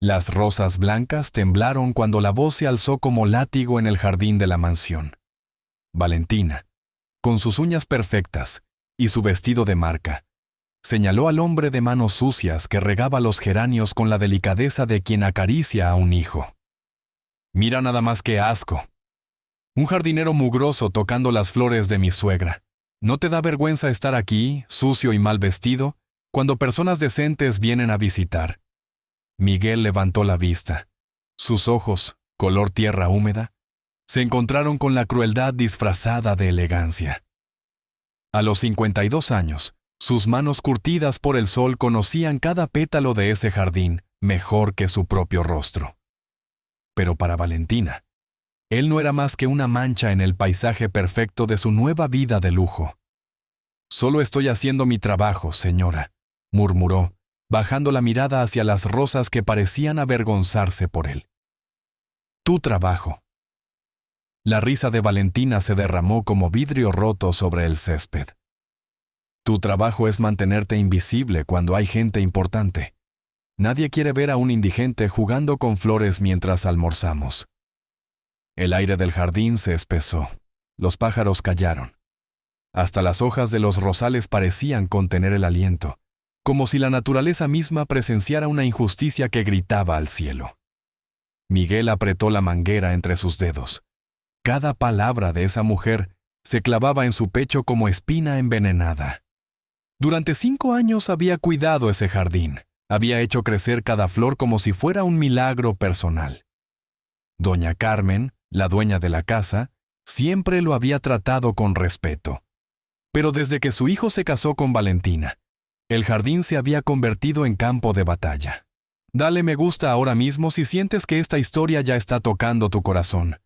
Las rosas blancas temblaron cuando la voz se alzó como látigo en el jardín de la mansión. Valentina, con sus uñas perfectas y su vestido de marca, señaló al hombre de manos sucias que regaba los geranios con la delicadeza de quien acaricia a un hijo. «Mira nada más qué asco. Un jardinero mugroso tocando las flores de mi suegra. ¿No te da vergüenza estar aquí, sucio y mal vestido, cuando personas decentes vienen a visitar?» Miguel levantó la vista. Sus ojos, color tierra húmeda, se encontraron con la crueldad disfrazada de elegancia. A los 52 años, sus manos curtidas por el sol conocían cada pétalo de ese jardín mejor que su propio rostro. Pero para Valentina, él no era más que una mancha en el paisaje perfecto de su nueva vida de lujo. «Solo estoy haciendo mi trabajo, señora», murmuró, bajando la mirada hacia las rosas que parecían avergonzarse por él. «Tu trabajo». La risa de Valentina se derramó como vidrio roto sobre el césped. «Tu trabajo es mantenerte invisible cuando hay gente importante. Nadie quiere ver a un indigente jugando con flores mientras almorzamos». El aire del jardín se espesó. Los pájaros callaron. Hasta las hojas de los rosales parecían contener el aliento, como si la naturaleza misma presenciara una injusticia que gritaba al cielo. Miguel apretó la manguera entre sus dedos. Cada palabra de esa mujer se clavaba en su pecho como espina envenenada. Durante 5 años había cuidado ese jardín, había hecho crecer cada flor como si fuera un milagro personal. Doña Carmen, la dueña de la casa, siempre lo había tratado con respeto. Pero desde que su hijo se casó con Valentina, el jardín se había convertido en campo de batalla. Dale me gusta ahora mismo si sientes que esta historia ya está tocando tu corazón.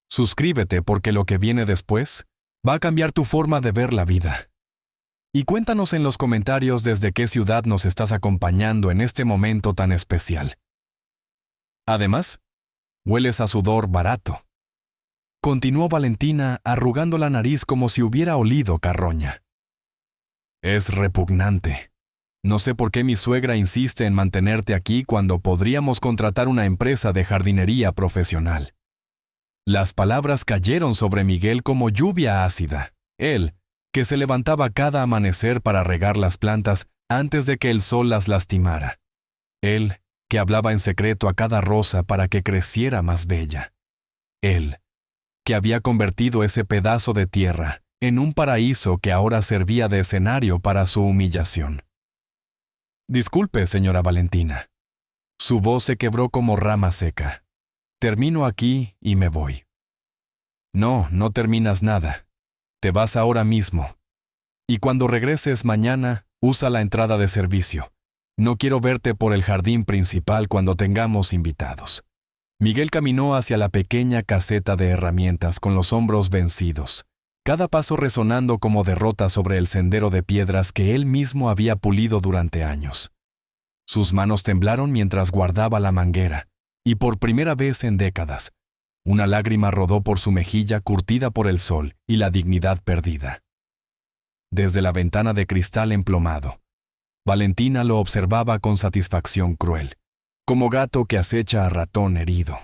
Suscríbete porque lo que viene después va a cambiar tu forma de ver la vida. Y cuéntanos en los comentarios desde qué ciudad nos estás acompañando en este momento tan especial. Además, hueles a sudor barato. Continuó Valentina arrugando la nariz como si hubiera olido carroña. Es repugnante. No sé por qué mi suegra insiste en mantenerte aquí cuando podríamos contratar una empresa de jardinería profesional. Las palabras cayeron sobre Miguel como lluvia ácida. Él, que se levantaba cada amanecer para regar las plantas antes de que el sol las lastimara. Él, que hablaba en secreto a cada rosa para que creciera más bella. Él, que había convertido ese pedazo de tierra en un paraíso que ahora servía de escenario para su humillación. Disculpe, señora Valentina. Su voz se quebró como rama seca. Termino aquí y me voy. No, no terminas nada. Te vas ahora mismo. Y cuando regreses mañana, usa la entrada de servicio. No quiero verte por el jardín principal cuando tengamos invitados. Miguel caminó hacia la pequeña caseta de herramientas con los hombros vencidos, cada paso resonando como derrota sobre el sendero de piedras que él mismo había pulido durante años. Sus manos temblaron mientras guardaba la manguera, y por primera vez en décadas, una lágrima rodó por su mejilla curtida por el sol y la dignidad perdida. Desde la ventana de cristal emplomado, Valentina lo observaba con satisfacción cruel, como gato que acecha a ratón herido.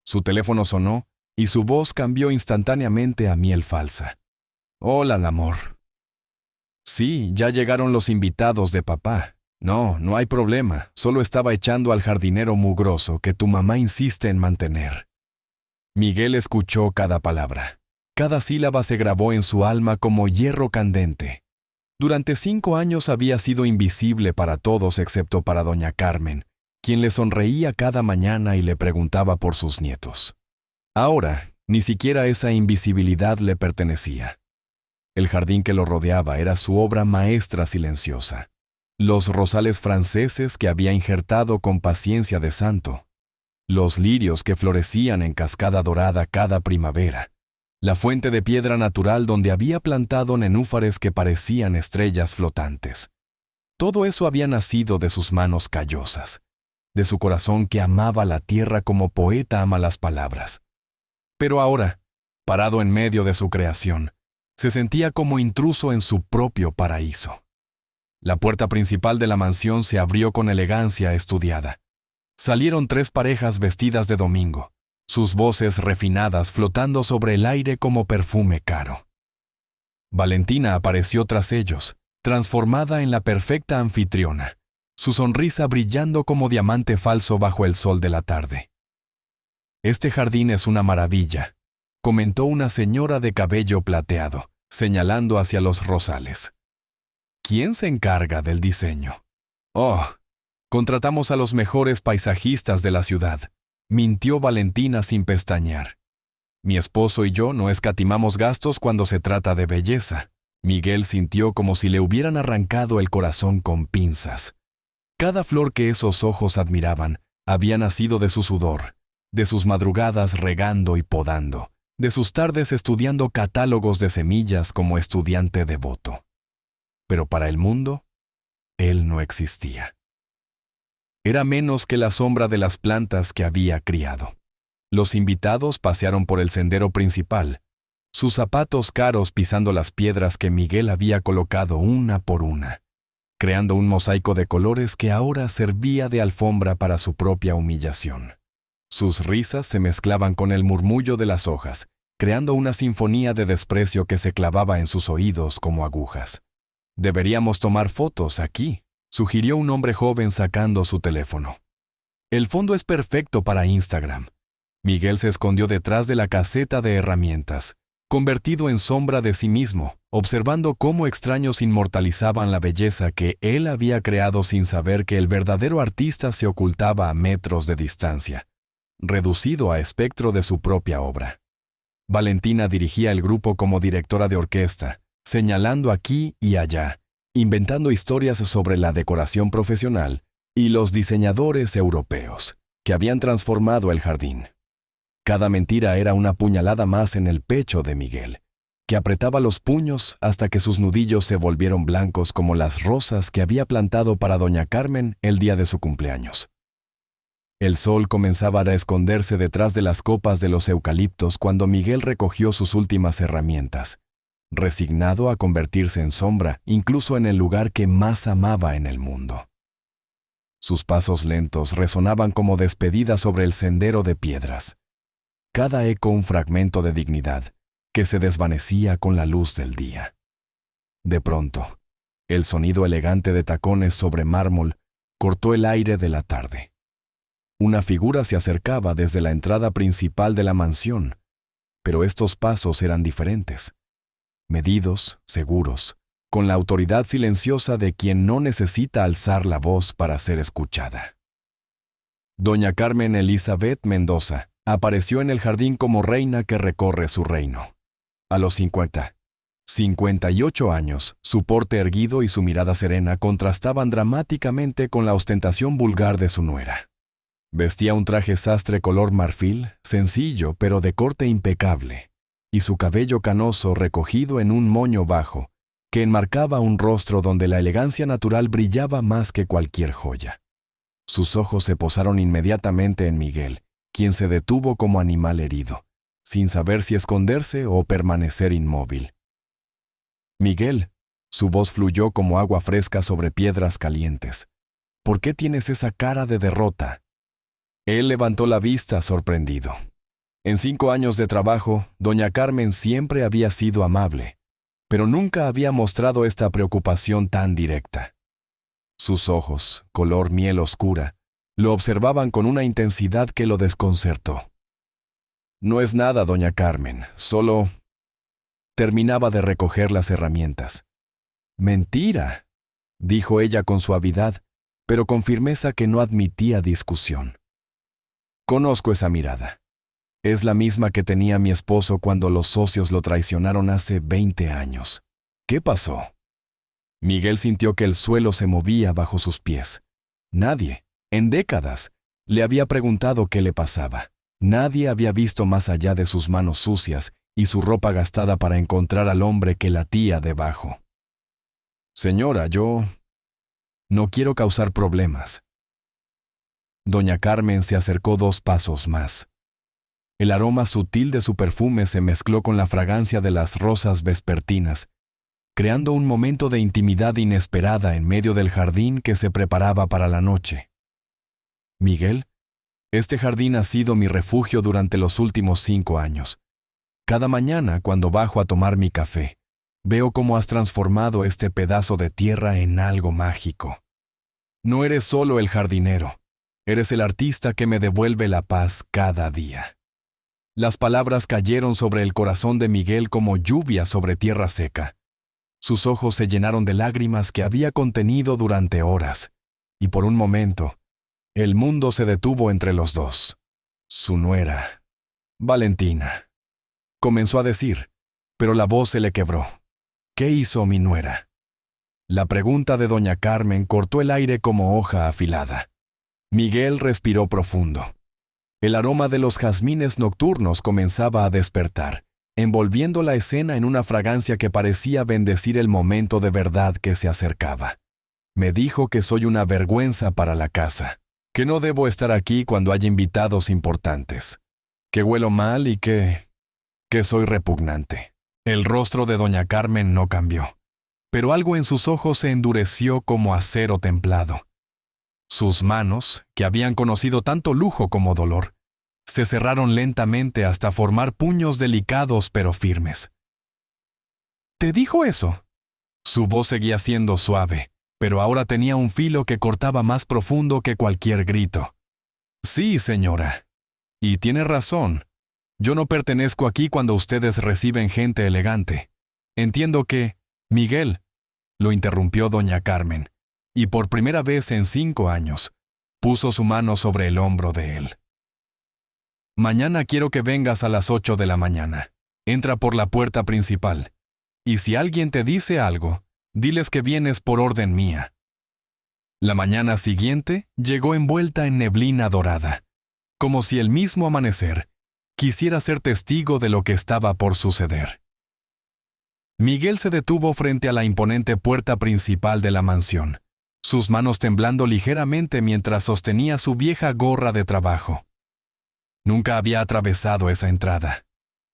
Su teléfono sonó y su voz cambió instantáneamente a miel falsa. «Hola, amor». «Sí, ya llegaron los invitados de papá. No, no hay problema, solo estaba echando al jardinero mugroso que tu mamá insiste en mantener». Miguel escuchó cada palabra. Cada sílaba se grabó en su alma como hierro candente. Durante 5 años había sido invisible para todos excepto para doña Carmen, quien le sonreía cada mañana y le preguntaba por sus nietos. Ahora, ni siquiera esa invisibilidad le pertenecía. El jardín que lo rodeaba era su obra maestra silenciosa. Los rosales franceses que había injertado con paciencia de santo. Los lirios que florecían en cascada dorada cada primavera. La fuente de piedra natural donde había plantado nenúfares que parecían estrellas flotantes. Todo eso había nacido de sus manos callosas, de su corazón que amaba la tierra como poeta ama las palabras. Pero ahora, parado en medio de su creación, se sentía como intruso en su propio paraíso. La puerta principal de la mansión se abrió con elegancia estudiada. Salieron 3 parejas vestidas de domingo, sus voces refinadas flotando sobre el aire como perfume caro. Valentina apareció tras ellos, transformada en la perfecta anfitriona, su sonrisa brillando como diamante falso bajo el sol de la tarde. «Este jardín es una maravilla», comentó una señora de cabello plateado, señalando hacia los rosales. «¿Quién se encarga del diseño?» «Oh, contratamos a los mejores paisajistas de la ciudad», mintió Valentina sin pestañear. «Mi esposo y yo no escatimamos gastos cuando se trata de belleza». Miguel sintió como si le hubieran arrancado el corazón con pinzas. Cada flor que esos ojos admiraban había nacido de su sudor, de sus madrugadas regando y podando, de sus tardes estudiando catálogos de semillas como estudiante devoto. Pero para el mundo, él no existía. Era menos que la sombra de las plantas que había criado. Los invitados pasearon por el sendero principal, sus zapatos caros pisando las piedras que Miguel había colocado una por una, creando un mosaico de colores que ahora servía de alfombra para su propia humillación. Sus risas se mezclaban con el murmullo de las hojas, creando una sinfonía de desprecio que se clavaba en sus oídos como agujas. «Deberíamos tomar fotos aquí», sugirió un hombre joven sacando su teléfono. «El fondo es perfecto para Instagram». Miguel se escondió detrás de la caseta de herramientas, convertido en sombra de sí mismo, observando cómo extraños inmortalizaban la belleza que él había creado sin saber que el verdadero artista se ocultaba a metros de distancia, reducido a espectro de su propia obra. Valentina dirigía el grupo como directora de orquesta, señalando aquí y allá, inventando historias sobre la decoración profesional y los diseñadores europeos, que habían transformado el jardín. Cada mentira era una puñalada más en el pecho de Miguel, que apretaba los puños hasta que sus nudillos se volvieron blancos como las rosas que había plantado para doña Carmen el día de su cumpleaños. El sol comenzaba a esconderse detrás de las copas de los eucaliptos cuando Miguel recogió sus últimas herramientas, resignado a convertirse en sombra incluso en el lugar que más amaba en el mundo. Sus pasos lentos resonaban como despedida sobre el sendero de piedras. Cada eco un fragmento de dignidad que se desvanecía con la luz del día. De pronto, el sonido elegante de tacones sobre mármol cortó el aire de la tarde. Una figura se acercaba desde la entrada principal de la mansión, pero estos pasos eran diferentes. Medidos, seguros, con la autoridad silenciosa de quien no necesita alzar la voz para ser escuchada. Doña Carmen Elizabeth Mendoza apareció en el jardín como reina que recorre su reino. A los 58 años, su porte erguido y su mirada serena contrastaban dramáticamente con la ostentación vulgar de su nuera. Vestía un traje sastre color marfil, sencillo pero de corte impecable, y su cabello canoso recogido en un moño bajo, que enmarcaba un rostro donde la elegancia natural brillaba más que cualquier joya. Sus ojos se posaron inmediatamente en Miguel, quien se detuvo como animal herido, sin saber si esconderse o permanecer inmóvil. «Miguel», su voz fluyó como agua fresca sobre piedras calientes. «¿Por qué tienes esa cara de derrota?» Él levantó la vista sorprendido. En 5 años de trabajo, doña Carmen siempre había sido amable, pero nunca había mostrado esta preocupación tan directa. Sus ojos, color miel oscura, lo observaban con una intensidad que lo desconcertó. «No es nada, doña Carmen, solo...» Terminaba de recoger las herramientas. «Mentira», dijo ella con suavidad, pero con firmeza que no admitía discusión. «Conozco esa mirada. Es la misma que tenía mi esposo cuando los socios lo traicionaron hace 20 años. ¿Qué pasó?» Miguel sintió que el suelo se movía bajo sus pies. Nadie, en décadas, le había preguntado qué le pasaba. Nadie había visto más allá de sus manos sucias y su ropa gastada para encontrar al hombre que latía debajo. «Señora, yo no quiero causar problemas». Doña Carmen se acercó 2 pasos más. El aroma sutil de su perfume se mezcló con la fragancia de las rosas vespertinas, creando un momento de intimidad inesperada en medio del jardín que se preparaba para la noche. Miguel, este jardín ha sido mi refugio durante los últimos 5 años. Cada mañana, cuando bajo a tomar mi café, veo cómo has transformado este pedazo de tierra en algo mágico. No eres solo el jardinero, eres el artista que me devuelve la paz cada día. Las palabras cayeron sobre el corazón de Miguel como lluvia sobre tierra seca. Sus ojos se llenaron de lágrimas que había contenido durante horas, y por un momento, el mundo se detuvo entre los dos. Su nuera, Valentina, comenzó a decir, pero la voz se le quebró. ¿Qué hizo mi nuera? La pregunta de doña Carmen cortó el aire como hoja afilada. Miguel respiró profundo. El aroma de los jazmines nocturnos comenzaba a despertar, envolviendo la escena en una fragancia que parecía bendecir el momento de verdad que se acercaba. Me dijo que soy una vergüenza para la casa, que no debo estar aquí cuando hay invitados importantes, que huelo mal y que soy repugnante. El rostro de doña Carmen no cambió, pero algo en sus ojos se endureció como acero templado. Sus manos, que habían conocido tanto lujo como dolor, se cerraron lentamente hasta formar puños delicados pero firmes. ¿Te dijo eso? Su voz seguía siendo suave, pero ahora tenía un filo que cortaba más profundo que cualquier grito. Sí, señora. Y tiene razón. Yo no pertenezco aquí cuando ustedes reciben gente elegante. Entiendo que... Miguel, lo interrumpió doña Carmen, y por primera vez en 5 años, puso su mano sobre el hombro de él. Mañana quiero que vengas a las 8 de la mañana. Entra por la puerta principal. Y si alguien te dice algo, diles que vienes por orden mía. La mañana siguiente llegó envuelta en neblina dorada, como si el mismo amanecer quisiera ser testigo de lo que estaba por suceder. Miguel se detuvo frente a la imponente puerta principal de la mansión, sus manos temblando ligeramente mientras sostenía su vieja gorra de trabajo. Nunca había atravesado esa entrada.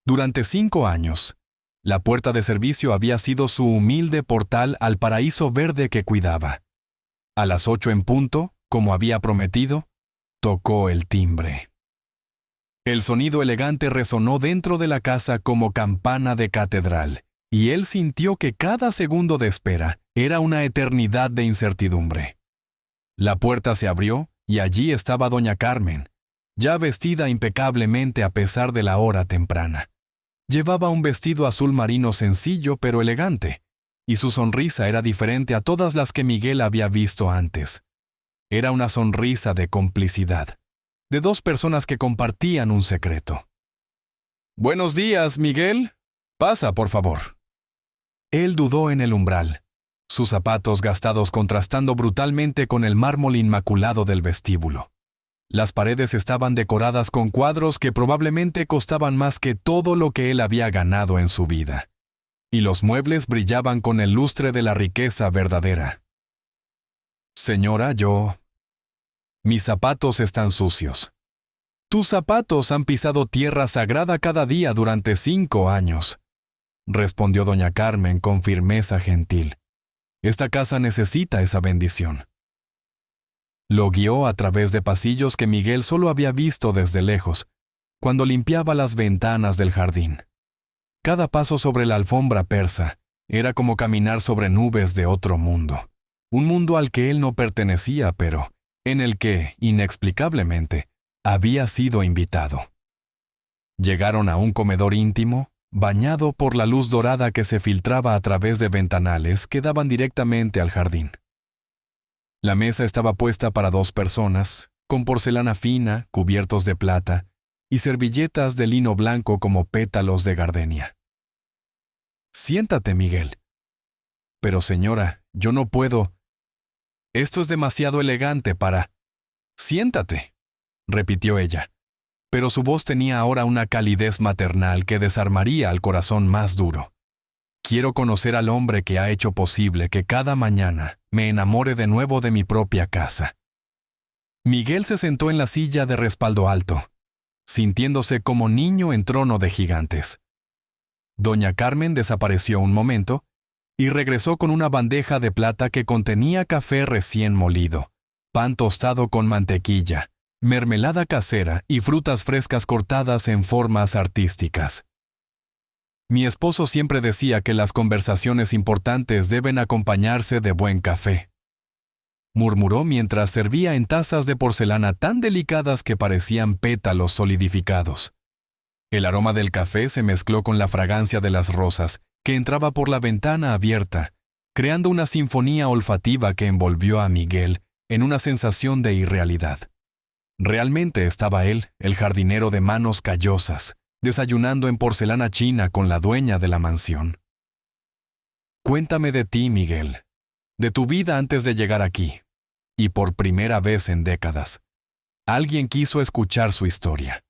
Durante 5 años, la puerta de servicio había sido su humilde portal al paraíso verde que cuidaba. A las 8 en punto, como había prometido, tocó el timbre. El sonido elegante resonó dentro de la casa como campana de catedral, y él sintió que cada segundo de espera era una eternidad de incertidumbre. La puerta se abrió y allí estaba doña Carmen, ya vestida impecablemente a pesar de la hora temprana. Llevaba un vestido azul marino sencillo pero elegante, y su sonrisa era diferente a todas las que Miguel había visto antes. Era una sonrisa de complicidad, de 2 personas que compartían un secreto. «Buenos días, Miguel. Pasa, por favor». Él dudó en el umbral, sus zapatos gastados contrastando brutalmente con el mármol inmaculado del vestíbulo. Las paredes estaban decoradas con cuadros que probablemente costaban más que todo lo que él había ganado en su vida. Y los muebles brillaban con el lustre de la riqueza verdadera. «Señora, mis zapatos están sucios». «Tus zapatos han pisado tierra sagrada cada día durante 5 años», respondió doña Carmen con firmeza gentil. «Esta casa necesita esa bendición». Lo guió a través de pasillos que Miguel solo había visto desde lejos, cuando limpiaba las ventanas del jardín. Cada paso sobre la alfombra persa era como caminar sobre nubes de otro mundo, un mundo al que él no pertenecía, pero en el que, inexplicablemente, había sido invitado. Llegaron a un comedor íntimo, bañado por la luz dorada que se filtraba a través de ventanales que daban directamente al jardín. La mesa estaba puesta para 2 personas, con porcelana fina, cubiertos de plata, y servilletas de lino blanco como pétalos de gardenia. «Siéntate, Miguel». «Pero señora, yo no puedo. Esto es demasiado elegante para...» «Siéntate», repitió ella, pero su voz tenía ahora una calidez maternal que desarmaría al corazón más duro. «Quiero conocer al hombre que ha hecho posible que cada mañana me enamore de nuevo de mi propia casa». Miguel se sentó en la silla de respaldo alto, sintiéndose como niño en trono de gigantes. Doña Carmen desapareció un momento y regresó con una bandeja de plata que contenía café recién molido, pan tostado con mantequilla, mermelada casera y frutas frescas cortadas en formas artísticas. Mi esposo siempre decía que las conversaciones importantes deben acompañarse de buen café, murmuró mientras servía en tazas de porcelana tan delicadas que parecían pétalos solidificados. El aroma del café se mezcló con la fragancia de las rosas, que entraba por la ventana abierta, creando una sinfonía olfativa que envolvió a Miguel en una sensación de irrealidad. Realmente estaba él, el jardinero de manos callosas, desayunando en porcelana china con la dueña de la mansión. Cuéntame de ti, Miguel, de tu vida antes de llegar aquí. Y por primera vez en décadas, alguien quiso escuchar su historia.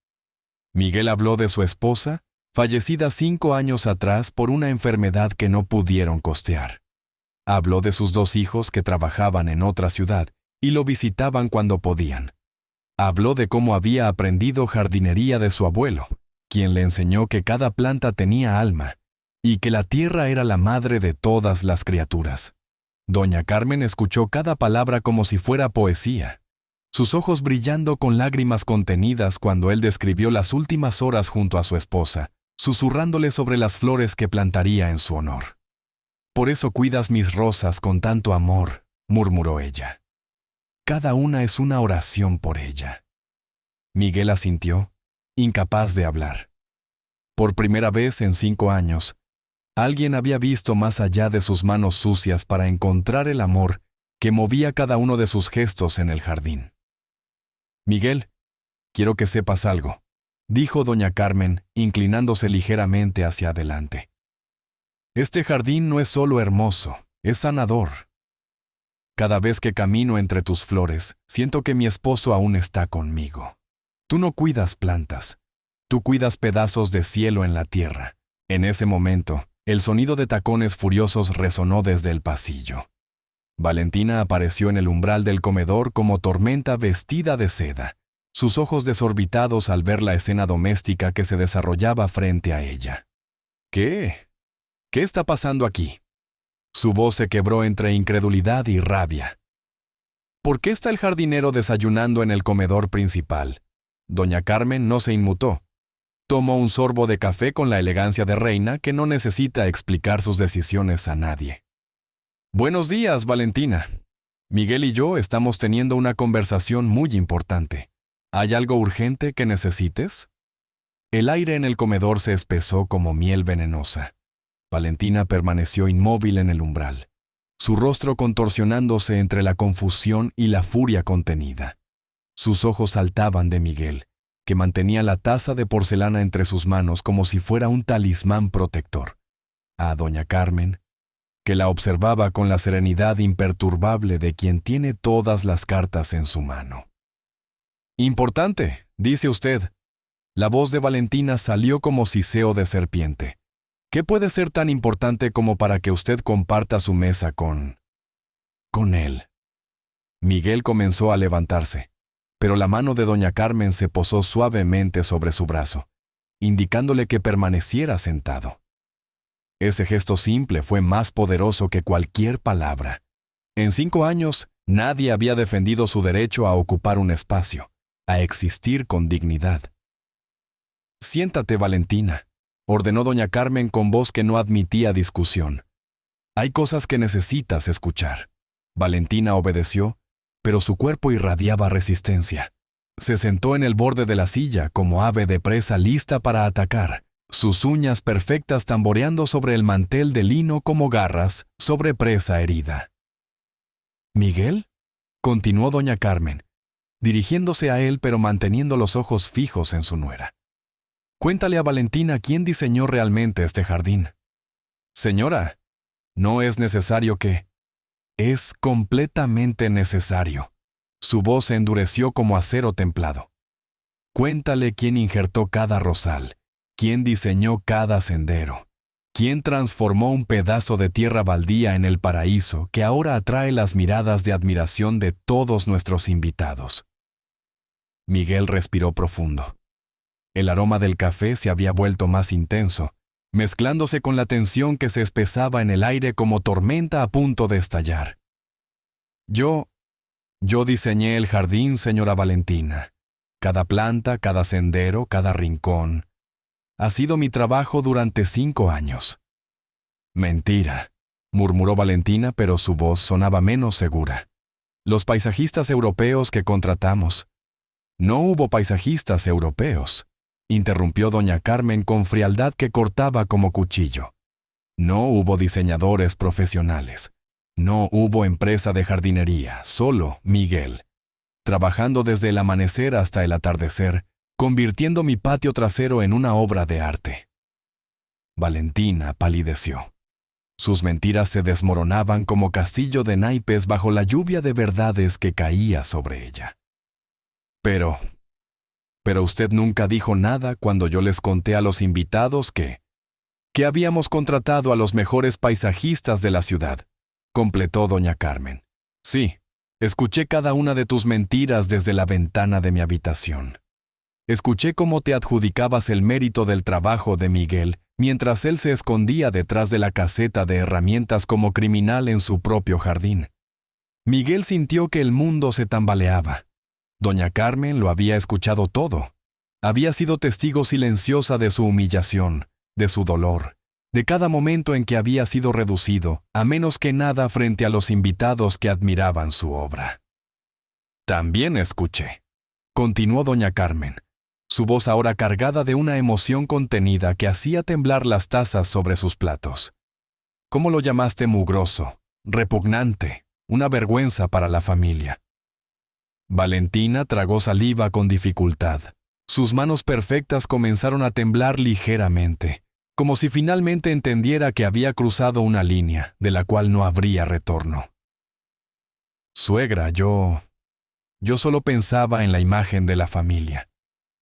Miguel habló de su esposa, fallecida 5 años atrás por una enfermedad que no pudieron costear. Habló de sus 2 hijos que trabajaban en otra ciudad y lo visitaban cuando podían. Habló de cómo había aprendido jardinería de su abuelo, quien le enseñó que cada planta tenía alma y que la tierra era la madre de todas las criaturas. Doña Carmen escuchó cada palabra como si fuera poesía, sus ojos brillando con lágrimas contenidas cuando él describió las últimas horas junto a su esposa, susurrándole sobre las flores que plantaría en su honor. «Por eso cuidas mis rosas con tanto amor», murmuró ella. «Cada una es una oración por ella». Miguel asintió, incapaz de hablar. Por primera vez en 5 años, alguien había visto más allá de sus manos sucias para encontrar el amor que movía cada uno de sus gestos en el jardín. «Miguel, quiero que sepas algo», dijo doña Carmen, inclinándose ligeramente hacia adelante. «Este jardín no es solo hermoso, es sanador. Cada vez que camino entre tus flores, siento que mi esposo aún está conmigo. Tú no cuidas plantas, tú cuidas pedazos de cielo en la tierra». En ese momento, el sonido de tacones furiosos resonó desde el pasillo. Valentina apareció en el umbral del comedor como tormenta vestida de seda, sus ojos desorbitados al ver la escena doméstica que se desarrollaba frente a ella. ¿Qué? ¿Qué está pasando aquí? Su voz se quebró entre incredulidad y rabia. ¿Por qué está el jardinero desayunando en el comedor principal? Doña Carmen no se inmutó. Tomó un sorbo de café con la elegancia de reina que no necesita explicar sus decisiones a nadie. «Buenos días, Valentina. Miguel y yo estamos teniendo una conversación muy importante. ¿Hay algo urgente que necesites?» El aire en el comedor se espesó como miel venenosa. Valentina permaneció inmóvil en el umbral, su rostro contorsionándose entre la confusión y la furia contenida. Sus ojos saltaban de Miguel, que mantenía la taza de porcelana entre sus manos como si fuera un talismán protector, a doña Carmen, que la observaba con la serenidad imperturbable de quien tiene todas las cartas en su mano. «Importante, dice usted». La voz de Valentina salió como siseo de serpiente. «¿Qué puede ser tan importante como para que usted comparta su mesa con él?» Miguel comenzó a levantarse, pero la mano de doña Carmen se posó suavemente sobre su brazo, indicándole que permaneciera sentado. Ese gesto simple fue más poderoso que cualquier palabra. En 5 años, nadie había defendido su derecho a ocupar un espacio, a existir con dignidad. «Siéntate, Valentina», ordenó doña Carmen con voz que no admitía discusión. «Hay cosas que necesitas escuchar». Valentina obedeció, pero su cuerpo irradiaba resistencia. Se sentó en el borde de la silla como ave de presa lista para atacar, sus uñas perfectas tamboreando sobre el mantel de lino como garras sobre presa herida. «¿Miguel?», continuó doña Carmen, dirigiéndose a él pero manteniendo los ojos fijos en su nuera. «Cuéntale a Valentina quién diseñó realmente este jardín». «Señora, no es necesario que...» «Es completamente necesario». Su voz se endureció como acero templado. «Cuéntale quién injertó cada rosal, quién diseñó cada sendero, quién transformó un pedazo de tierra baldía en el paraíso que ahora atrae las miradas de admiración de todos nuestros invitados». Miguel respiró profundo. El aroma del café se había vuelto más intenso, mezclándose con la tensión que se espesaba en el aire como tormenta a punto de estallar. Yo diseñé el jardín, señora Valentina», cada planta, cada sendero, cada rincón. Ha sido mi trabajo durante 5 años. Mentira, murmuró Valentina, pero su voz sonaba menos segura. Los paisajistas europeos que contratamos. No hubo paisajistas europeos, interrumpió doña Carmen con frialdad que cortaba como cuchillo. No hubo diseñadores profesionales. No hubo empresa de jardinería, solo Miguel, trabajando desde el amanecer hasta el atardecer, convirtiendo mi patio trasero en una obra de arte. Valentina palideció. Sus mentiras se desmoronaban como castillo de naipes bajo la lluvia de verdades que caía sobre ella. Pero usted nunca dijo nada cuando yo les conté a los invitados que habíamos contratado a los mejores paisajistas de la ciudad, completó doña Carmen. Sí, escuché cada una de tus mentiras desde la ventana de mi habitación. Escuché cómo te adjudicabas el mérito del trabajo de Miguel mientras él se escondía detrás de la caseta de herramientas como criminal en su propio jardín. Miguel sintió que el mundo se tambaleaba. Doña Carmen lo había escuchado todo. Había sido testigo silenciosa de su humillación, de su dolor, de cada momento en que había sido reducido, a menos que nada frente a los invitados que admiraban su obra. También escuché, continuó doña Carmen, su voz ahora cargada de una emoción contenida que hacía temblar las tazas sobre sus platos. ¿Cómo lo llamaste mugroso, repugnante, una vergüenza para la familia? Valentina tragó saliva con dificultad. Sus manos perfectas comenzaron a temblar ligeramente, como si finalmente entendiera que había cruzado una línea de la cual no habría retorno. Suegra, yo solo pensaba en la imagen de la familia.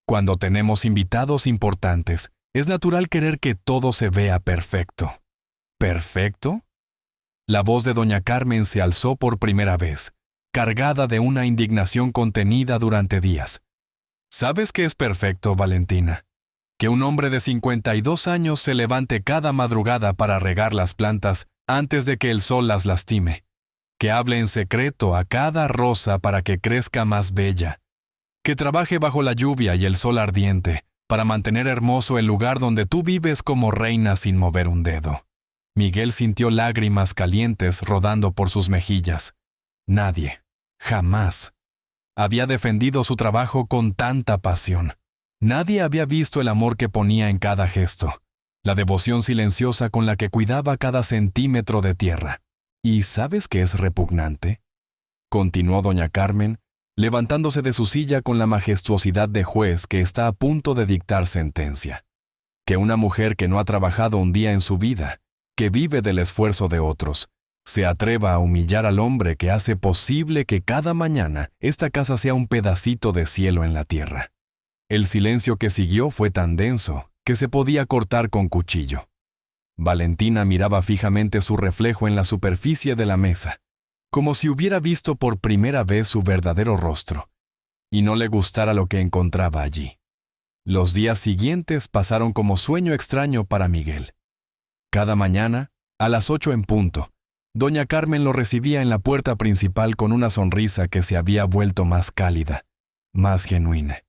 Cuando tenemos invitados importantes, es natural querer que todo se vea perfecto. ¿Perfecto? La voz de doña Carmen se alzó por primera vez, cargada de una indignación contenida durante días. ¿Sabes qué es perfecto, Valentina? Que un hombre de 52 años se levante cada madrugada para regar las plantas antes de que el sol las lastime. Que hable en secreto a cada rosa para que crezca más bella. Que trabaje bajo la lluvia y el sol ardiente para mantener hermoso el lugar donde tú vives como reina sin mover un dedo. Miguel sintió lágrimas calientes rodando por sus mejillas. Nadie, jamás, había defendido su trabajo con tanta pasión. Nadie había visto el amor que ponía en cada gesto, la devoción silenciosa con la que cuidaba cada centímetro de tierra. ¿Y sabes qué es repugnante?, continuó doña Carmen, levantándose de su silla con la majestuosidad de juez que está a punto de dictar sentencia. Que una mujer que no ha trabajado un día en su vida, que vive del esfuerzo de otros, se atreva a humillar al hombre que hace posible que cada mañana esta casa sea un pedacito de cielo en la tierra. El silencio que siguió fue tan denso que se podía cortar con cuchillo. Valentina miraba fijamente su reflejo en la superficie de la mesa, como si hubiera visto por primera vez su verdadero rostro, y no le gustara lo que encontraba allí. Los días siguientes pasaron como sueño extraño para Miguel. Cada mañana, a las 8 en punto, doña Carmen lo recibía en la puerta principal con una sonrisa que se había vuelto más cálida, más genuina,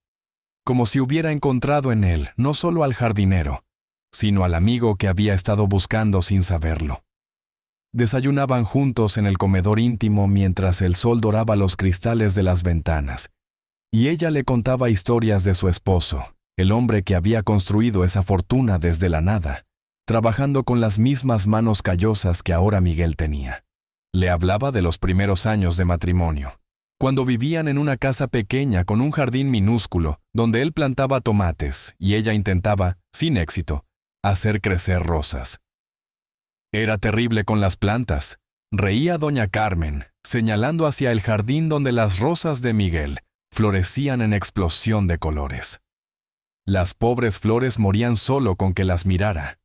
como si hubiera encontrado en él no solo al jardinero, sino al amigo que había estado buscando sin saberlo. Desayunaban juntos en el comedor íntimo mientras el sol doraba los cristales de las ventanas, y ella le contaba historias de su esposo, el hombre que había construido esa fortuna desde la nada, trabajando con las mismas manos callosas que ahora Miguel tenía. Le hablaba de los primeros años de matrimonio, cuando vivían en una casa pequeña con un jardín minúsculo, donde él plantaba tomates y ella intentaba, sin éxito, hacer crecer rosas. Era terrible con las plantas, reía doña Carmen, señalando hacia el jardín donde las rosas de Miguel florecían en explosión de colores. Las pobres flores morían solo con que las mirara.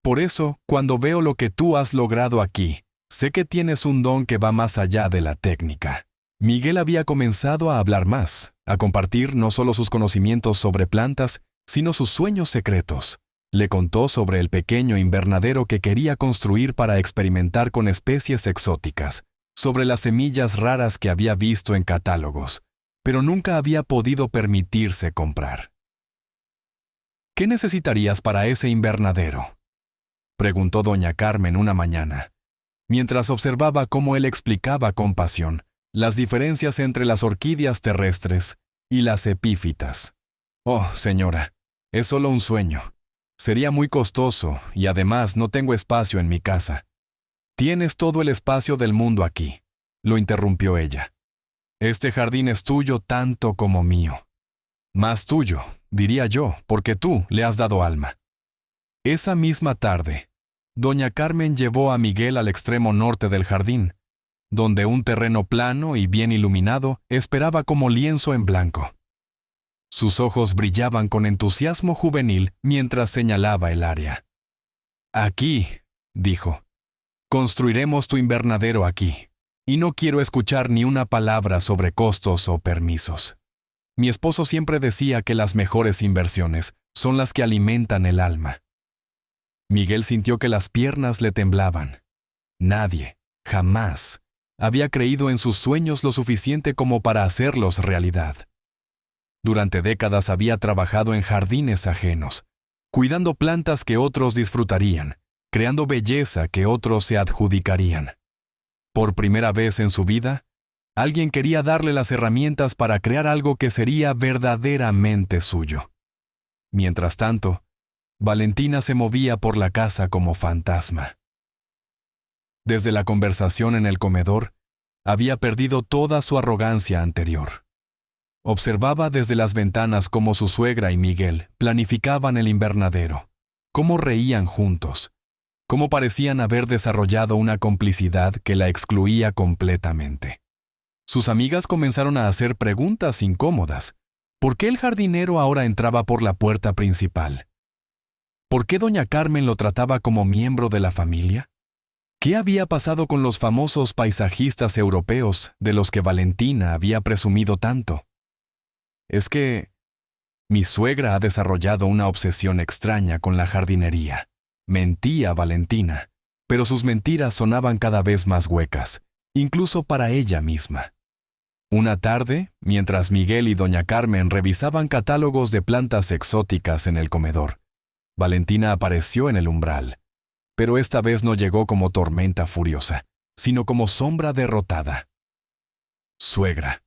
Por eso, cuando veo lo que tú has logrado aquí, sé que tienes un don que va más allá de la técnica. Miguel había comenzado a hablar más, a compartir no solo sus conocimientos sobre plantas, sino sus sueños secretos. Le contó sobre el pequeño invernadero que quería construir para experimentar con especies exóticas, sobre las semillas raras que había visto en catálogos, pero nunca había podido permitirse comprar. ¿Qué necesitarías para ese invernadero?, preguntó doña Carmen una mañana, mientras observaba cómo él explicaba con pasión las diferencias entre las orquídeas terrestres y las epífitas. Oh, señora, es solo un sueño. Sería muy costoso y además no tengo espacio en mi casa. Tienes todo el espacio del mundo aquí, lo interrumpió ella. Este jardín es tuyo tanto como mío. Más tuyo, diría yo, porque tú le has dado alma. Esa misma tarde, doña Carmen llevó a Miguel al extremo norte del jardín, donde un terreno plano y bien iluminado esperaba como lienzo en blanco. Sus ojos brillaban con entusiasmo juvenil mientras señalaba el área. Aquí, dijo, construiremos tu invernadero aquí, y no quiero escuchar ni una palabra sobre costos o permisos. Mi esposo siempre decía que las mejores inversiones son las que alimentan el alma. Miguel sintió que las piernas le temblaban. Nadie, jamás, había creído en sus sueños lo suficiente como para hacerlos realidad. Durante décadas había trabajado en jardines ajenos, cuidando plantas que otros disfrutarían, creando belleza que otros se adjudicarían. Por primera vez en su vida, alguien quería darle las herramientas para crear algo que sería verdaderamente suyo. Mientras tanto, Valentina se movía por la casa como fantasma. Desde la conversación en el comedor, había perdido toda su arrogancia anterior. Observaba desde las ventanas cómo su suegra y Miguel planificaban el invernadero, cómo reían juntos, cómo parecían haber desarrollado una complicidad que la excluía completamente. Sus amigas comenzaron a hacer preguntas incómodas. ¿Por qué el jardinero ahora entraba por la puerta principal? ¿Por qué doña Carmen lo trataba como miembro de la familia? ¿Qué había pasado con los famosos paisajistas europeos de los que Valentina había presumido tanto? Es que mi suegra ha desarrollado una obsesión extraña con la jardinería. Mentía Valentina, pero sus mentiras sonaban cada vez más huecas, incluso para ella misma. Una tarde, mientras Miguel y doña Carmen revisaban catálogos de plantas exóticas en el comedor, Valentina apareció en el umbral, pero esta vez no llegó como tormenta furiosa, sino como sombra derrotada. «Suegra»,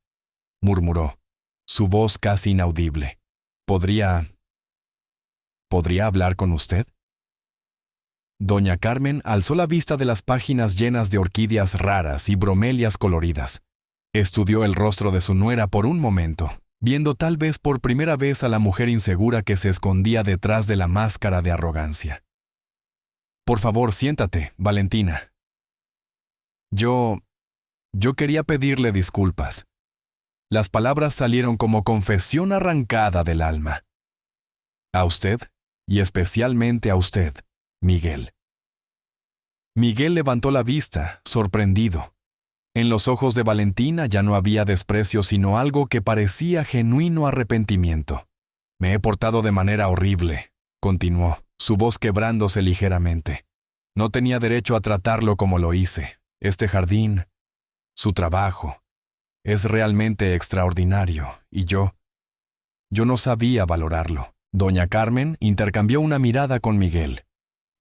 murmuró, su voz casi inaudible. ¿Podría hablar con usted?» Doña Carmen alzó la vista de las páginas llenas de orquídeas raras y bromelias coloridas. Estudió el rostro de su nuera por un momento, viendo tal vez por primera vez a la mujer insegura que se escondía detrás de la máscara de arrogancia. «Por favor, siéntate, Valentina. Yo quería pedirle disculpas». Las palabras salieron como confesión arrancada del alma. «A usted, y especialmente a usted, Miguel». Miguel levantó la vista, sorprendido. En los ojos de Valentina ya no había desprecio, sino algo que parecía genuino arrepentimiento. «Me he portado de manera horrible», continuó, su voz quebrándose ligeramente. «No tenía derecho a tratarlo como lo hice. Este jardín, su trabajo, es realmente extraordinario, y yo no sabía valorarlo». Doña Carmen intercambió una mirada con Miguel.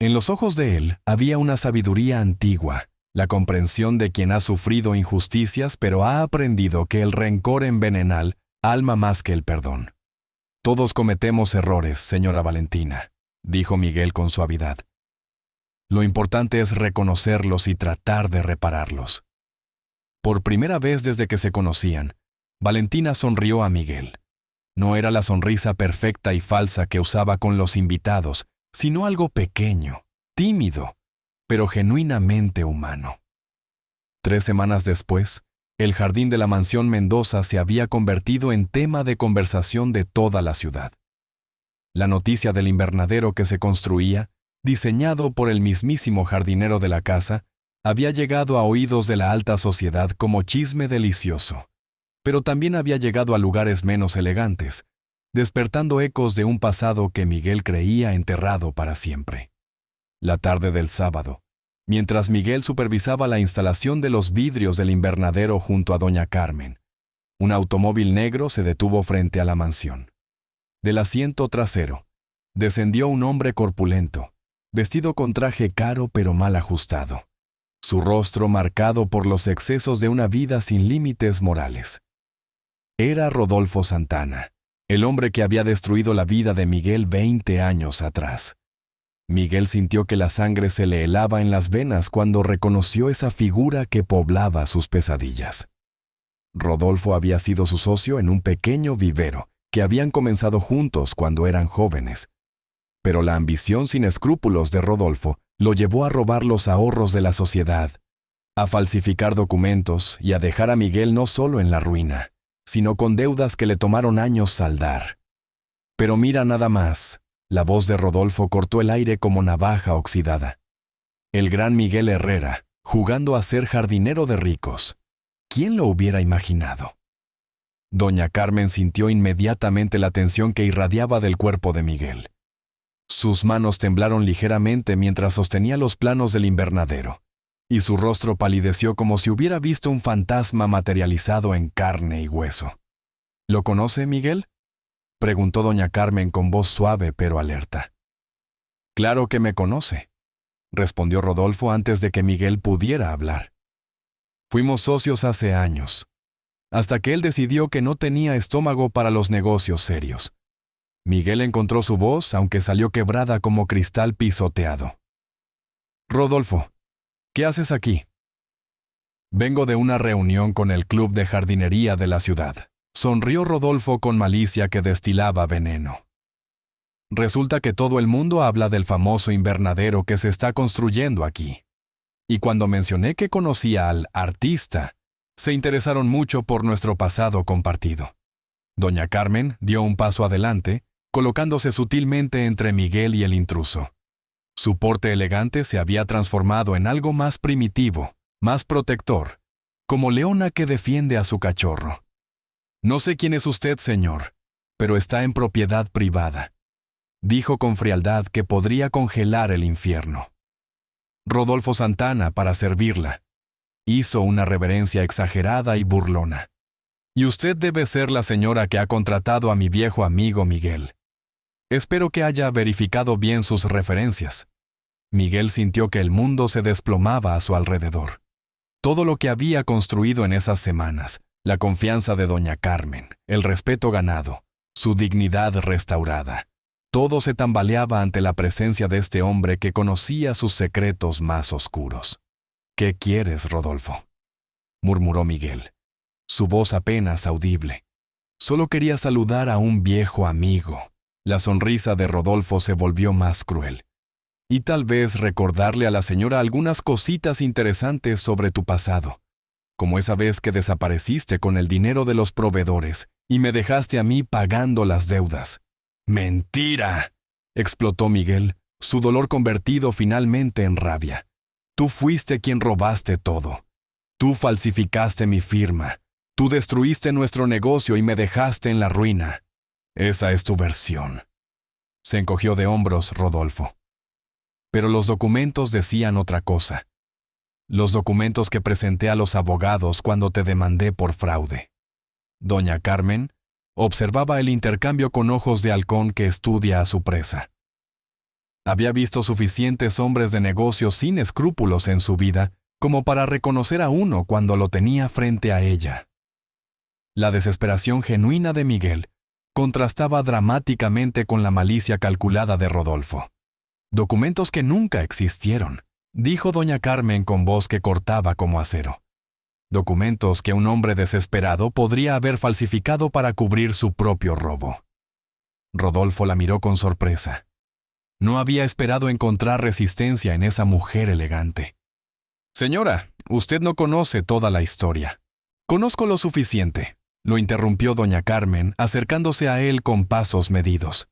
En los ojos de él había una sabiduría antigua, la comprensión de quien ha sufrido injusticias pero ha aprendido que el rencor envenenal alma más que el perdón. «Todos cometemos errores, señora Valentina», dijo Miguel con suavidad. «Lo importante es reconocerlos y tratar de repararlos». Por primera vez desde que se conocían, Valentina sonrió a Miguel. No era la sonrisa perfecta y falsa que usaba con los invitados, sino algo pequeño, tímido, pero genuinamente humano. 3 semanas después, el jardín de la mansión Mendoza se había convertido en tema de conversación de toda la ciudad. La noticia del invernadero que se construía, diseñado por el mismísimo jardinero de la casa, había llegado a oídos de la alta sociedad como chisme delicioso, pero también había llegado a lugares menos elegantes, despertando ecos de un pasado que Miguel creía enterrado para siempre. La tarde del sábado, mientras Miguel supervisaba la instalación de los vidrios del invernadero junto a doña Carmen, Un automóvil negro se detuvo frente a la mansión. Del asiento trasero descendió un hombre corpulento, vestido con traje caro pero mal ajustado, su rostro marcado por los excesos de una vida sin límites morales. Era Rodolfo Santana, el hombre que había destruido la vida de Miguel 20 años atrás. Miguel sintió que la sangre se le helaba en las venas cuando reconoció esa figura que poblaba sus pesadillas. Rodolfo había sido su socio en un pequeño vivero que habían comenzado juntos cuando eran jóvenes. Pero la ambición sin escrúpulos de Rodolfo lo llevó a robar los ahorros de la sociedad, a falsificar documentos y a dejar a Miguel no solo en la ruina, sino con deudas que le tomaron años saldar. Pero mira nada más, la voz de Rodolfo cortó el aire como navaja oxidada. El gran Miguel Herrera, jugando a ser jardinero de ricos. ¿Quién lo hubiera imaginado? Doña Carmen sintió inmediatamente la tensión que irradiaba del cuerpo de Miguel. Sus manos temblaron ligeramente mientras sostenía los planos del invernadero, y su rostro palideció como si hubiera visto un fantasma materializado en carne y hueso. ¿Lo conoce, Miguel?, preguntó doña Carmen con voz suave pero alerta. Claro que me conoce, respondió Rodolfo antes de que Miguel pudiera hablar. Fuimos socios hace años, hasta que él decidió que no tenía estómago para los negocios serios. Miguel encontró su voz, aunque salió quebrada como cristal pisoteado. Rodolfo, ¿qué haces aquí? Vengo de una reunión con el club de jardinería de la ciudad. Sonrió Rodolfo con malicia que destilaba veneno. Resulta que todo el mundo habla del famoso invernadero que se está construyendo aquí. Y cuando mencioné que conocía al artista, se interesaron mucho por nuestro pasado compartido. Doña Carmen dio un paso adelante, colocándose sutilmente entre Miguel y el intruso. Su porte elegante se había transformado en algo más primitivo, más protector, como leona que defiende a su cachorro. No sé quién es usted, señor, pero está en propiedad privada, dijo con frialdad que podría congelar el infierno. Rodolfo Santana, para servirla, hizo una reverencia exagerada y burlona. Y usted debe ser la señora que ha contratado a mi viejo amigo Miguel. Espero que haya verificado bien sus referencias. Miguel sintió que el mundo se desplomaba a su alrededor. Todo lo que había construido en esas semanas, la confianza de doña Carmen, el respeto ganado, su dignidad restaurada, todo se tambaleaba ante la presencia de este hombre que conocía sus secretos más oscuros. ¿Qué quieres, Rodolfo?, murmuró Miguel, su voz apenas audible. Solo quería saludar a un viejo amigo. La sonrisa de Rodolfo se volvió más cruel. Y tal vez recordarle a la señora algunas cositas interesantes sobre tu pasado, como esa vez que desapareciste con el dinero de los proveedores y me dejaste a mí pagando las deudas. ¡Mentira!, explotó Miguel, su dolor convertido finalmente en rabia. Tú fuiste quien robaste todo. Tú falsificaste mi firma. Tú destruiste nuestro negocio y me dejaste en la ruina. Esa es tu versión. Se encogió de hombros Rodolfo. Pero los documentos decían otra cosa. Los documentos que presenté a los abogados cuando te demandé por fraude. Doña Carmen observaba el intercambio con ojos de halcón que estudia a su presa. Había visto suficientes hombres de negocios sin escrúpulos en su vida como para reconocer a uno cuando lo tenía frente a ella. La desesperación genuina de Miguel contrastaba dramáticamente con la malicia calculada de Rodolfo. Documentos que nunca existieron, dijo doña Carmen con voz que cortaba como acero. Documentos que un hombre desesperado podría haber falsificado para cubrir su propio robo. Rodolfo la miró con sorpresa. No había esperado encontrar resistencia en esa mujer elegante. Señora, usted no conoce toda la historia. Conozco lo suficiente, lo interrumpió doña Carmen, acercándose a él con pasos medidos.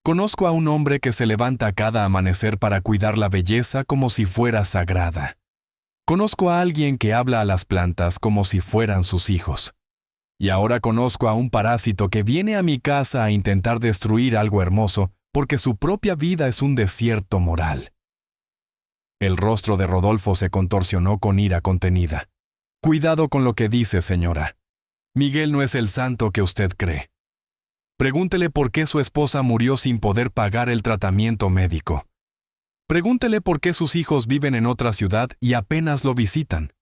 Conozco a un hombre que se levanta cada amanecer para cuidar la belleza como si fuera sagrada. Conozco a alguien que habla a las plantas como si fueran sus hijos. Y ahora conozco a un parásito que viene a mi casa a intentar destruir algo hermoso porque su propia vida es un desierto moral. El rostro de Rodolfo se contorsionó con ira contenida. Cuidado con lo que dice, señora. Miguel no es el santo que usted cree. Pregúntele por qué su esposa murió sin poder pagar el tratamiento médico. Pregúntele por qué sus hijos viven en otra ciudad y apenas lo visitan.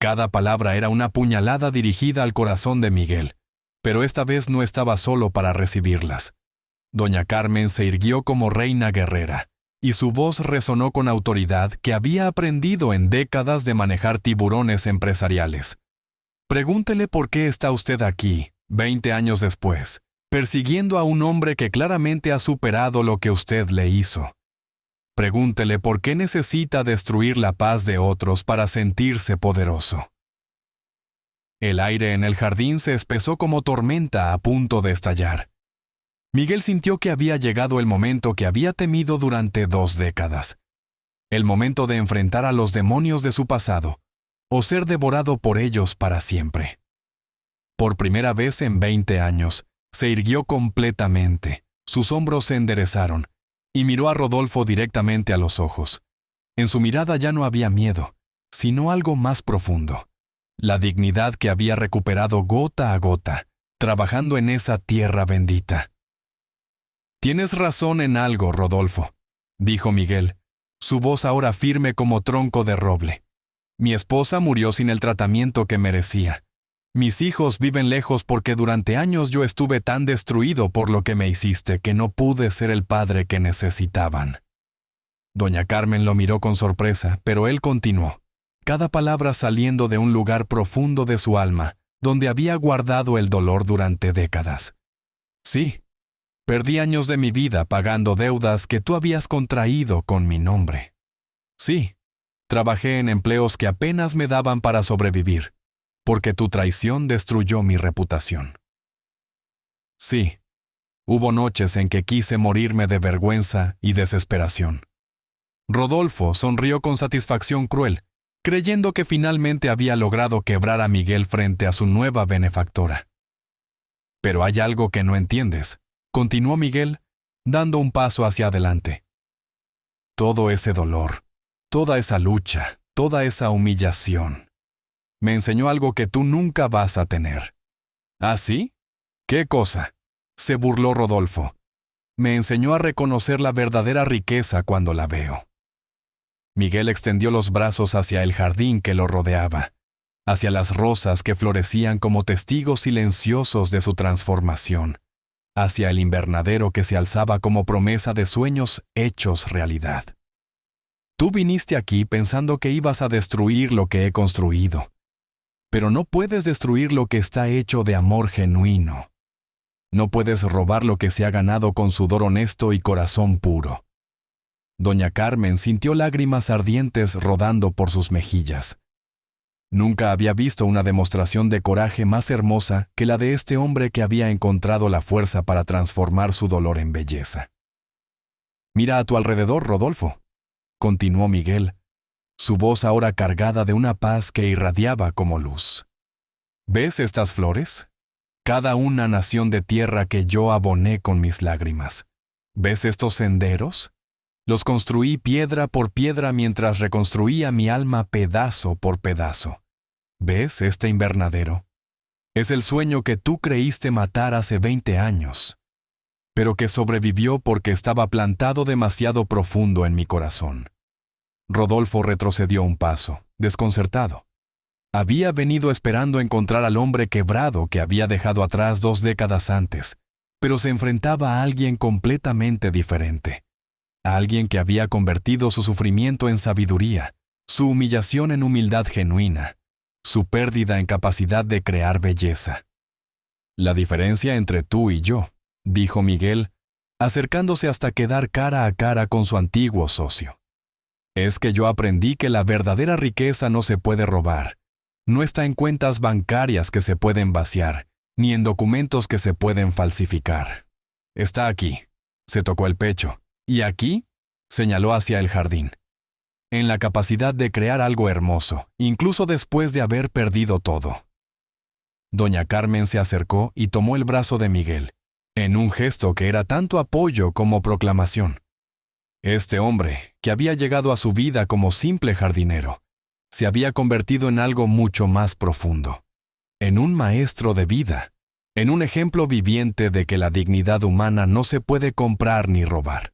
Cada palabra era una puñalada dirigida al corazón de Miguel, pero esta vez no estaba solo para recibirlas. Doña Carmen se irguió como reina guerrera, y su voz resonó con autoridad que había aprendido en décadas de manejar tiburones empresariales. Pregúntele por qué está usted aquí, 20 años después, persiguiendo a un hombre que claramente ha superado lo que usted le hizo. Pregúntele por qué necesita destruir la paz de otros para sentirse poderoso. El aire en el jardín se espesó como tormenta a punto de estallar. Miguel sintió que había llegado el momento que había temido durante 2 décadas. El momento de enfrentar a los demonios de su pasado, o ser devorado por ellos para siempre. Por primera vez en 20 años, se irguió completamente, sus hombros se enderezaron, y miró a Rodolfo directamente a los ojos. En su mirada ya no había miedo, sino algo más profundo. La dignidad que había recuperado gota a gota, trabajando en esa tierra bendita. «Tienes razón en algo, Rodolfo», dijo Miguel, su voz ahora firme como tronco de roble. «Mi esposa murió sin el tratamiento que merecía. Mis hijos viven lejos porque durante años yo estuve tan destruido por lo que me hiciste que no pude ser el padre que necesitaban». Doña Carmen lo miró con sorpresa, pero él continuó, cada palabra saliendo de un lugar profundo de su alma, donde había guardado el dolor durante décadas. «Sí, perdí años de mi vida pagando deudas que tú habías contraído con mi nombre. Sí, trabajé en empleos que apenas me daban para sobrevivir, porque tu traición destruyó mi reputación. Sí, hubo noches en que quise morirme de vergüenza y desesperación». Rodolfo sonrió con satisfacción cruel, creyendo que finalmente había logrado quebrar a Miguel frente a su nueva benefactora. «Pero hay algo que no entiendes», continuó Miguel, dando un paso hacia adelante. «Todo ese dolor, toda esa lucha, toda esa humillación, me enseñó algo que tú nunca vas a tener». «¿Ah, sí? ¿Qué cosa?», se burló Rodolfo. «Me enseñó a reconocer la verdadera riqueza cuando la veo». Miguel extendió los brazos hacia el jardín que lo rodeaba, hacia las rosas que florecían como testigos silenciosos de su transformación, hacia el invernadero que se alzaba como promesa de sueños hechos realidad. «Tú viniste aquí pensando que ibas a destruir lo que he construido, pero no puedes destruir lo que está hecho de amor genuino. No puedes robar lo que se ha ganado con sudor honesto y corazón puro». Doña Carmen sintió lágrimas ardientes rodando por sus mejillas. Nunca había visto una demostración de coraje más hermosa que la de este hombre que había encontrado la fuerza para transformar su dolor en belleza. «Mira a tu alrededor, Rodolfo», continuó Miguel, su voz ahora cargada de una paz que irradiaba como luz. «¿Ves estas flores? Cada una nación de tierra que yo aboné con mis lágrimas. ¿Ves estos senderos? Los construí piedra por piedra mientras reconstruía mi alma pedazo por pedazo. ¿Ves este invernadero? Es el sueño que tú creíste matar hace 20 años, pero que sobrevivió porque estaba plantado demasiado profundo en mi corazón». Rodolfo retrocedió un paso, desconcertado. Había venido esperando encontrar al hombre quebrado que había dejado atrás 2 décadas antes, pero se enfrentaba a alguien completamente diferente. A alguien que había convertido su sufrimiento en sabiduría, su humillación en humildad genuina, su pérdida en capacidad de crear belleza. «La diferencia entre tú y yo», dijo Miguel, acercándose hasta quedar cara a cara con su antiguo socio, «es que yo aprendí que la verdadera riqueza no se puede robar, no está en cuentas bancarias que se pueden vaciar, ni en documentos que se pueden falsificar. Está aquí», se tocó el pecho, «y aquí», señaló hacia el jardín, «en la capacidad de crear algo hermoso, incluso después de haber perdido todo». Doña Carmen se acercó y tomó el brazo de Miguel, en un gesto que era tanto apoyo como proclamación. Este hombre, que había llegado a su vida como simple jardinero, se había convertido en algo mucho más profundo, en un maestro de vida, en un ejemplo viviente de que la dignidad humana no se puede comprar ni robar.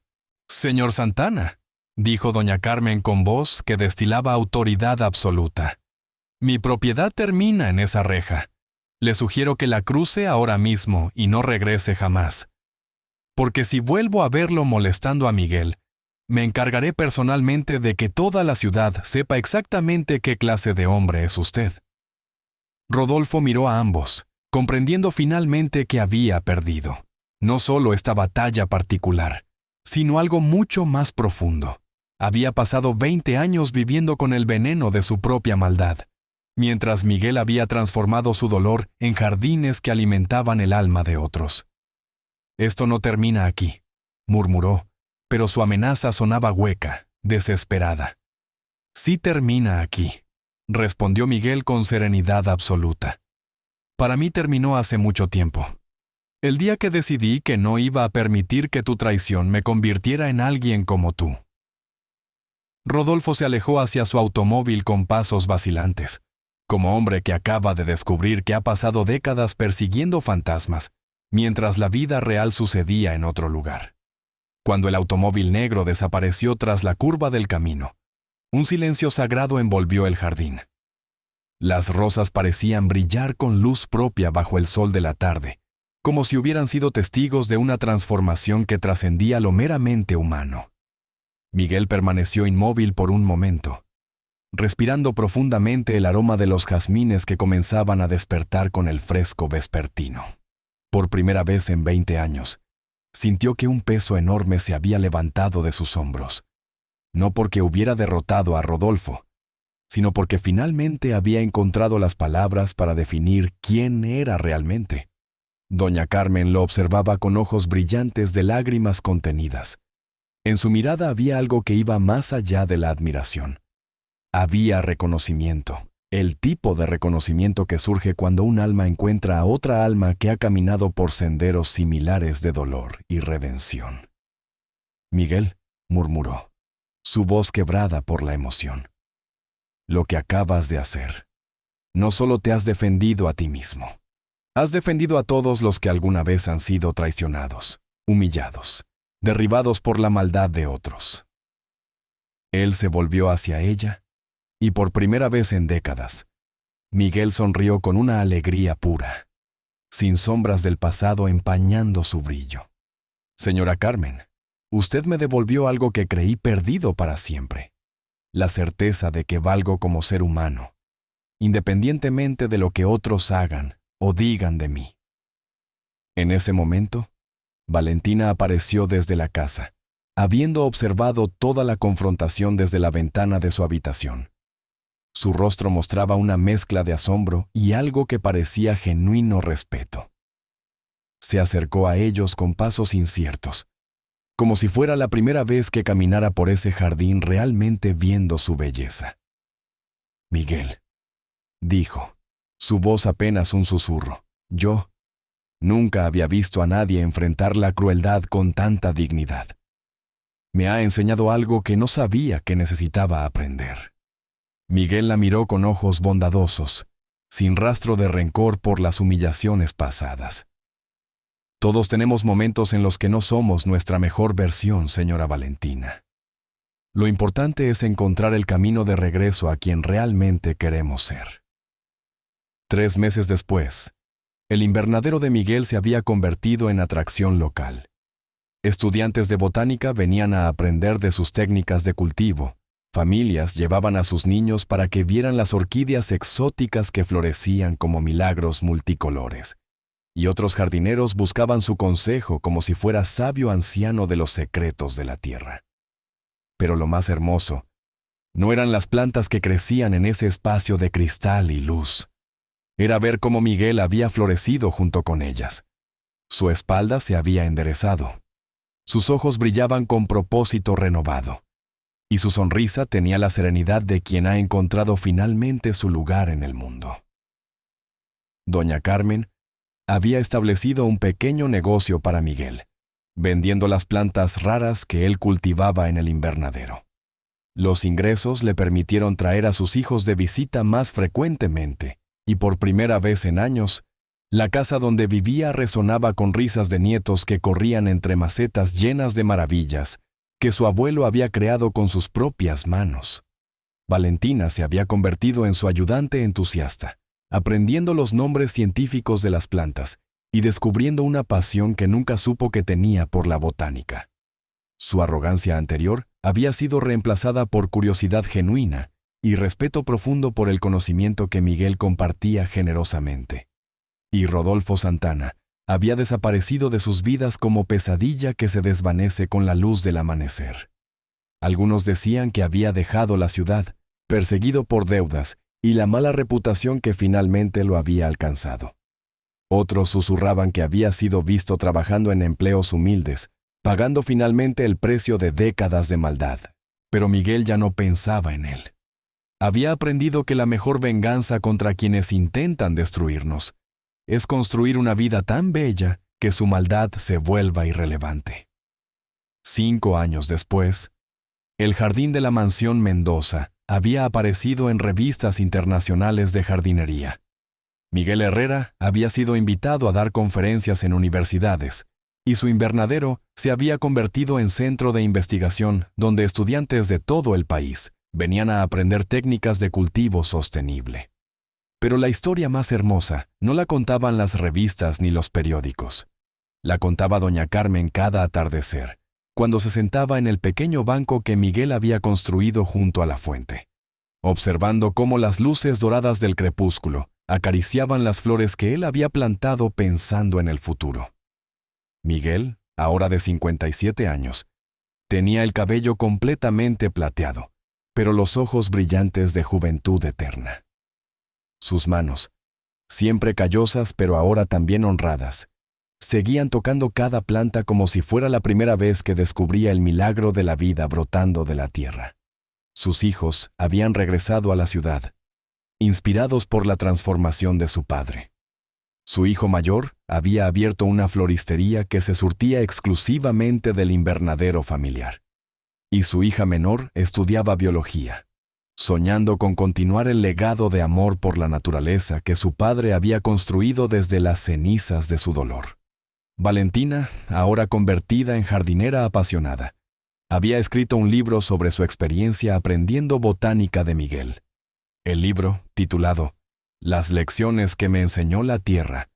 «Señor Santana», dijo doña Carmen con voz que destilaba autoridad absoluta, «mi propiedad termina en esa reja. Le sugiero que la cruce ahora mismo y no regrese jamás. Porque si vuelvo a verlo molestando a Miguel, me encargaré personalmente de que toda la ciudad sepa exactamente qué clase de hombre es usted». Rodolfo miró a ambos, comprendiendo finalmente que había perdido, no solo esta batalla particular, sino algo mucho más profundo. Había pasado 20 años viviendo con el veneno de su propia maldad, mientras Miguel había transformado su dolor en jardines que alimentaban el alma de otros. «Esto no termina aquí», murmuró, pero su amenaza sonaba hueca, desesperada. «Sí termina aquí», respondió Miguel con serenidad absoluta. «Para mí terminó hace mucho tiempo. El día que decidí que no iba a permitir que tu traición me convirtiera en alguien como tú». Rodolfo se alejó hacia su automóvil con pasos vacilantes, como hombre que acaba de descubrir que ha pasado décadas persiguiendo fantasmas, mientras la vida real sucedía en otro lugar. Cuando el automóvil negro desapareció tras la curva del camino, un silencio sagrado envolvió el jardín. Las rosas parecían brillar con luz propia bajo el sol de la tarde, como si hubieran sido testigos de una transformación que trascendía lo meramente humano. Miguel permaneció inmóvil por un momento, respirando profundamente el aroma de los jazmines que comenzaban a despertar con el fresco vespertino. Por primera vez en 20 años, sintió que un peso enorme se había levantado de sus hombros, no porque hubiera derrotado a Rodolfo, sino porque finalmente había encontrado las palabras para definir quién era realmente. Doña Carmen lo observaba con ojos brillantes de lágrimas contenidas. En su mirada había algo que iba más allá de la admiración. Había reconocimiento, el tipo de reconocimiento que surge cuando un alma encuentra a otra alma que ha caminado por senderos similares de dolor y redención. «Miguel», murmuró, su voz quebrada por la emoción, «lo que acabas de hacer. No solo te has defendido a ti mismo, has defendido a todos los que alguna vez han sido traicionados, humillados, derribados por la maldad de otros». Él se volvió hacia ella, y por primera vez en décadas, Miguel sonrió con una alegría pura, sin sombras del pasado empañando su brillo. «Señora Carmen, usted me devolvió algo que creí perdido para siempre, la certeza de que valgo como ser humano, independientemente de lo que otros hagan o digan de mí». En ese momento, Valentina apareció desde la casa, habiendo observado toda la confrontación desde la ventana de su habitación. Su rostro mostraba una mezcla de asombro y algo que parecía genuino respeto. Se acercó a ellos con pasos inciertos, como si fuera la primera vez que caminara por ese jardín realmente viendo su belleza. «Miguel», dijo, su voz apenas un susurro, «yo nunca había visto a nadie enfrentar la crueldad con tanta dignidad. Me ha enseñado algo que no sabía que necesitaba aprender». Miguel la miró con ojos bondadosos, sin rastro de rencor por las humillaciones pasadas. «Todos tenemos momentos en los que no somos nuestra mejor versión, señora Valentina. Lo importante es encontrar el camino de regreso a quien realmente queremos ser». 3 meses después, el invernadero de Miguel se había convertido en atracción local. Estudiantes de botánica venían a aprender de sus técnicas de cultivo. Familias llevaban a sus niños para que vieran las orquídeas exóticas que florecían como milagros multicolores. Y otros jardineros buscaban su consejo como si fuera sabio anciano de los secretos de la tierra. Pero lo más hermoso no eran las plantas que crecían en ese espacio de cristal y luz. Era ver cómo Miguel había florecido junto con ellas. Su espalda se había enderezado. Sus ojos brillaban con propósito renovado. Y su sonrisa tenía la serenidad de quien ha encontrado finalmente su lugar en el mundo. Doña Carmen había establecido un pequeño negocio para Miguel, vendiendo las plantas raras que él cultivaba en el invernadero. Los ingresos le permitieron traer a sus hijos de visita más frecuentemente y por primera vez en años, la casa donde vivía resonaba con risas de nietos que corrían entre macetas llenas de maravillas que su abuelo había creado con sus propias manos. Valentina se había convertido en su ayudante entusiasta, aprendiendo los nombres científicos de las plantas y descubriendo una pasión que nunca supo que tenía por la botánica. Su arrogancia anterior había sido reemplazada por curiosidad genuina y respeto profundo por el conocimiento que Miguel compartía generosamente. Y Rodolfo Santana había desaparecido de sus vidas como pesadilla que se desvanece con la luz del amanecer. Algunos decían que había dejado la ciudad, perseguido por deudas y la mala reputación que finalmente lo había alcanzado. Otros susurraban que había sido visto trabajando en empleos humildes, pagando finalmente el precio de décadas de maldad. Pero Miguel ya no pensaba en él. Había aprendido que la mejor venganza contra quienes intentan destruirnos es construir una vida tan bella que su maldad se vuelva irrelevante. 5 años después, el jardín de la mansión Mendoza había aparecido en revistas internacionales de jardinería. Miguel Herrera había sido invitado a dar conferencias en universidades, y su invernadero se había convertido en centro de investigación donde estudiantes de todo el país venían a aprender técnicas de cultivo sostenible. Pero la historia más hermosa no la contaban las revistas ni los periódicos. La contaba doña Carmen cada atardecer, cuando se sentaba en el pequeño banco que Miguel había construido junto a la fuente, observando cómo las luces doradas del crepúsculo acariciaban las flores que él había plantado pensando en el futuro. Miguel, ahora de 57 años, tenía el cabello completamente plateado, pero los ojos brillantes de juventud eterna. Sus manos, siempre callosas pero ahora también honradas, seguían tocando cada planta como si fuera la primera vez que descubría el milagro de la vida brotando de la tierra. Sus hijos habían regresado a la ciudad, inspirados por la transformación de su padre. Su hijo mayor había abierto una floristería que se surtía exclusivamente del invernadero familiar. Y su hija menor estudiaba biología, soñando con continuar el legado de amor por la naturaleza que su padre había construido desde las cenizas de su dolor. Valentina, ahora convertida en jardinera apasionada, había escrito un libro sobre su experiencia aprendiendo botánica de Miguel. El libro, titulado Las lecciones que me enseñó la tierra,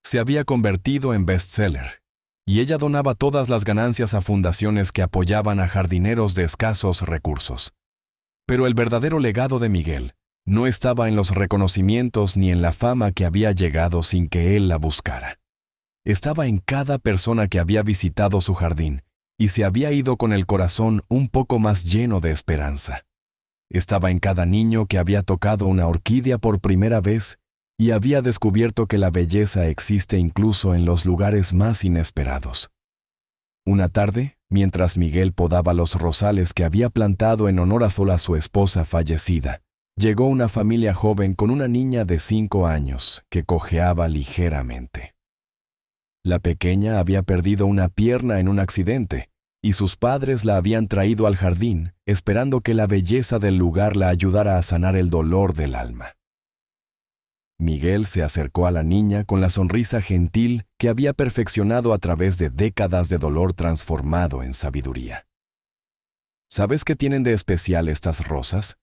se había convertido en bestseller, y ella donaba todas las ganancias a fundaciones que apoyaban a jardineros de escasos recursos. Pero el verdadero legado de Miguel no estaba en los reconocimientos ni en la fama que había llegado sin que él la buscara. Estaba en cada persona que había visitado su jardín y se había ido con el corazón un poco más lleno de esperanza. Estaba en cada niño que había tocado una orquídea por primera vez y había descubierto que la belleza existe incluso en los lugares más inesperados. Una tarde, mientras Miguel podaba los rosales que había plantado en honor a su esposa fallecida, llegó una familia joven con una niña de 5 años que cojeaba ligeramente. La pequeña había perdido una pierna en un accidente y sus padres la habían traído al jardín, esperando que la belleza del lugar la ayudara a sanar el dolor del alma. Miguel se acercó a la niña con la sonrisa gentil que había perfeccionado a través de décadas de dolor transformado en sabiduría. ¿Sabes qué tienen de especial estas rosas?,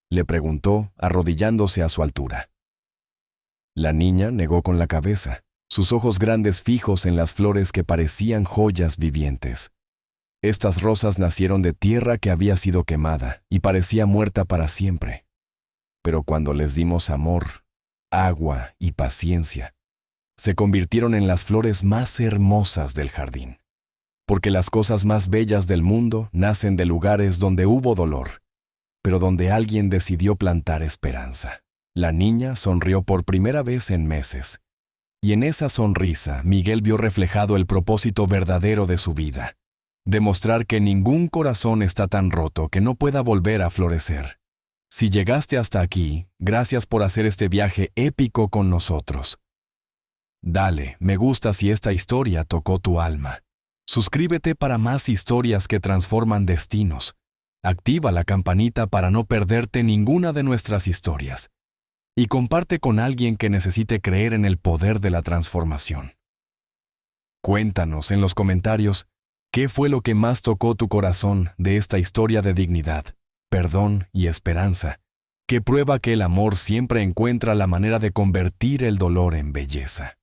le preguntó, arrodillándose a su altura. La niña negó con la cabeza, sus ojos grandes fijos en las flores que parecían joyas vivientes. Estas rosas nacieron de tierra que había sido quemada y parecía muerta para siempre. Pero cuando les dimos amor, agua y paciencia, se convirtieron en las flores más hermosas del jardín. Porque las cosas más bellas del mundo nacen de lugares donde hubo dolor, pero donde alguien decidió plantar esperanza. La niña sonrió por primera vez en meses, y en esa sonrisa Miguel vio reflejado el propósito verdadero de su vida: demostrar que ningún corazón está tan roto que no pueda volver a florecer. Si llegaste hasta aquí, gracias por hacer este viaje épico con nosotros. Dale, me gusta si esta historia tocó tu alma. Suscríbete para más historias que transforman destinos. Activa la campanita para no perderte ninguna de nuestras historias. y comparte con alguien que necesite creer en el poder de la transformación. Cuéntanos en los comentarios qué fue lo que más tocó tu corazón de esta historia de dignidad, perdón y esperanza, que prueba que el amor siempre encuentra la manera de convertir el dolor en belleza.